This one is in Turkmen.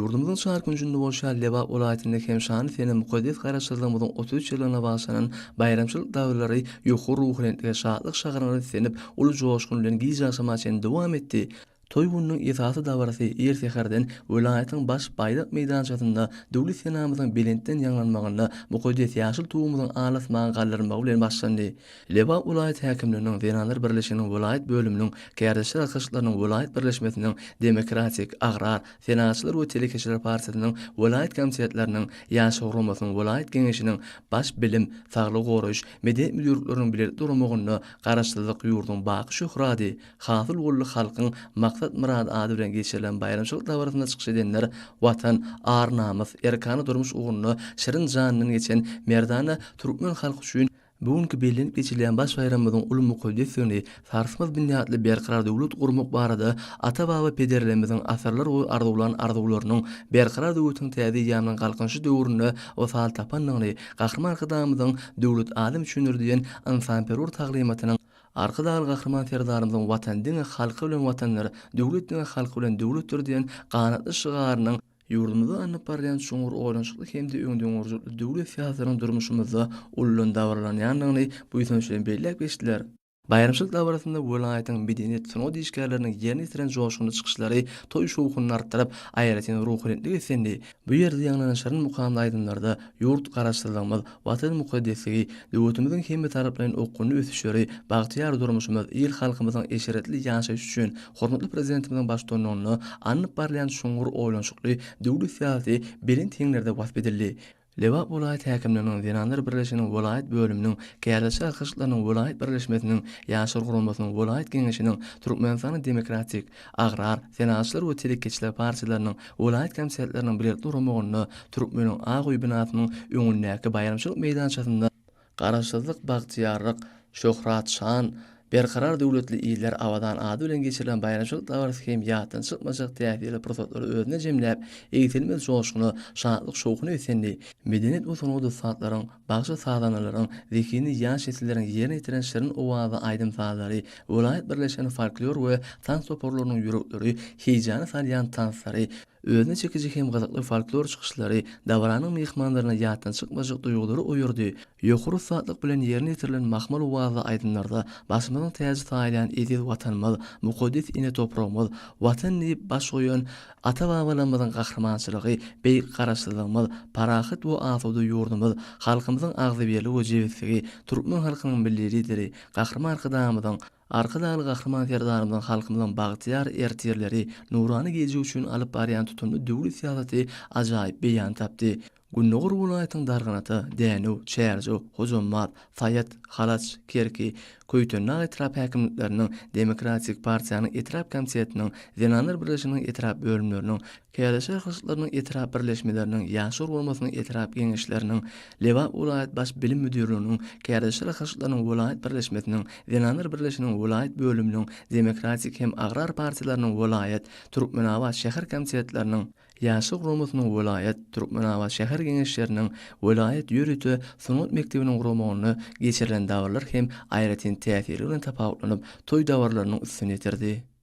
Yurdumyzyň şahar günjünde bolşan Lebap welaýatynda hem şany sene mukaddes garaşdyrlygymyzyň 33 ýylyna başlanan bayramçylyk dawrlary ýokary ruhlenetge şadlyk şagarany senip uly joşgun bilen giýjaşama çen dowam etdi. Toy gününiň esasy dawarasy erteherden welaýatyň baş baýdak meýdançasynda döwlet senamyzyň belentden ýanglanmagyna mukaddes ýaşyl tuwumyzyň alasmagy gallarmagy bilen başlandy. Lebap welaýat häkimleriniň Denanlar Birleşiginiň welaýat bölüminiň Gärdeşler Arkadaşlarynyň welaýat birleşmesiniň Demokratik, Agrar, Senatçylar we Telekeçiler partiýasynyň welaýat komitetleriniň ýaşy gurulmasynyň welaýat geňeşiniň baş bilim, saglyk goraýyş, medeniyet müdürlükleriniň bilet durmagyny garaşdyrdyk ýurdun baky şöhrady. Hasyl bolly halkyň maksat murad ady bilen geçirilen bayramçylyk dawarasynda çykyş edenler watan, ar namys, erkany durmuş uguruny şirin janynyň geçen merdana türkmen halky üçin bugünkü bellenip geçirilen baş bayramymyzyň uly mukaddesligini sarsmaz binýatly berkarar döwlet gurmak barada ata-baba pederlerimiziň asarlar boýy arzuwlarynyň berkarar döwletiň täze ýamynyň galkynşy döwrüne osal tapanlygyny gahrman arkadamyzyň döwlet adam üçindir diýen ansanperwer taglimatynyň arkadaly gahrman serdarymyzyň watan diňe halky bilen watanlar, döwlet diňe halky bilen döwletdir diýen ganatly şygarynyň ýurdumyzda anyp barýan şoňur oýlanşykly hemde öňden urjukly döwlet siýasatynyň durmuşymyzda ulyň dawranýanlygyny bu ýöňden belläp geçdiler. Bayramçylyk dawarasynda welaýatyň medeniyet sunag diýişgärleriniň ýerine ýetiren joşgyny çykyşlary toý şowkuny artdyryp aýratyn ruhlenetlik etsendi. Bu ýerde ýanglanan şaryň mukamly aýdymlarda ýurt garaşdyrlygymyz, watan mukaddesliği, döwletimiziň hemme taraplaryň okuny ösüşleri, bagtyar durmuşymyz, el halkymyzyň eşeretli ýaşaýyş üçin hormatly prezidentimiziň başdonlugyny anyp barýan şoňur oýlanşykly döwlet siýasy belin teňlerde wasp edildi. Lebap welaýat häkimleriniň Denanlar Birleşiginiň welaýat bölüminiň Gärdeşler Arkadaşlarynyň welaýat birleşmesiniň ýaşy gurulmasynyň welaýat geňeşiniň Türkmenistanyň Demokratik, Agrar, Senatçylar we Telekeçiler partiýaslarynyň welaýat komitetleriniň bilet durmagyny Türkmeniň Aguý binasynyň öňündäki bayramçylyk meýdançasynda garaşsyzlyk, bagtyarlyk, şöhrat, şan berkarar döwletli iller awadan ady bilen geçirilen bayramçylyk dawarasy hem ýatdan çykmajak täsirli prosesleri özüne jemläp, eýitilmez joşgyny, şadlyk şowkuny esendi. Medeniyet we sunag saatlaryň, bagşy sadanalaryň, zekini ýaş etleriň ýerine ýetiren şirin owazy aýdym sazlary, welaýat birleşen folklor we tans toporlarynyň ýürekleri, heýjany salýan tanslary, özüne çekici hem gazakly folklor çykyşlary dawaranyň mehmanlaryna ýatdan çykmajak duýgulary oýurdy. Ýokary saatlyk bilen ýerine ýetirilen mahmal owazy aýdymlarda başymyzyň täze taýlan ediz watanymyz, mukaddes ine topragymyz, watan diýip baş goýan ata-babalarymyzyň gahrmançylygy, beýik garaşdyrlygymyz, parahat we asuda ýurdumyz, halkymyzyň agzybirligi we jewetligi, türkmen halkynyň milli lideri, gahrman arkadamyzyň arkadaly gahrman serdarymyzyň halkymyzyň bagtyar ertirleri nurany geji üçin alyp barýan tutumly döwlet siýasaty ajaýyp beýan tapdy. Günnogur welaýatyň darganaty, dänu, çärju, hojummat, sayat, halaç, kerki, köýtönäg etrap häkimlikleriniň, Demokratik partiýanyň etrap komitetiniň, Denanlar Birleşiginiň etrap bölümleriniň, Gärdeşler Arkadaşlarynyň etrap birleşmeleriniň, ýaşy gurulmasynyň etrap geňeşleriniň, Lebap welaýat baş bilim müdürlüğiniň, Gärdeşler Arkadaşlarynyň welaýat birleşmesiniň, Denanlar Birleşiginiň welaýat bölüminiň, Demokratik hem Agrar partiýalarynyň welaýat, Türkmenawa şäher komitetleriniň ýaşy gurulmasynyň welaýat, Türkmenawa şäher geňeşleriniň welaýat ýürüti sunat mektebiniň gurulmagyny geçirilen dawarlar hem aýratyn täsiri bilen tapawutlanyp toý dawarlarynyň üstüne ýetirdi.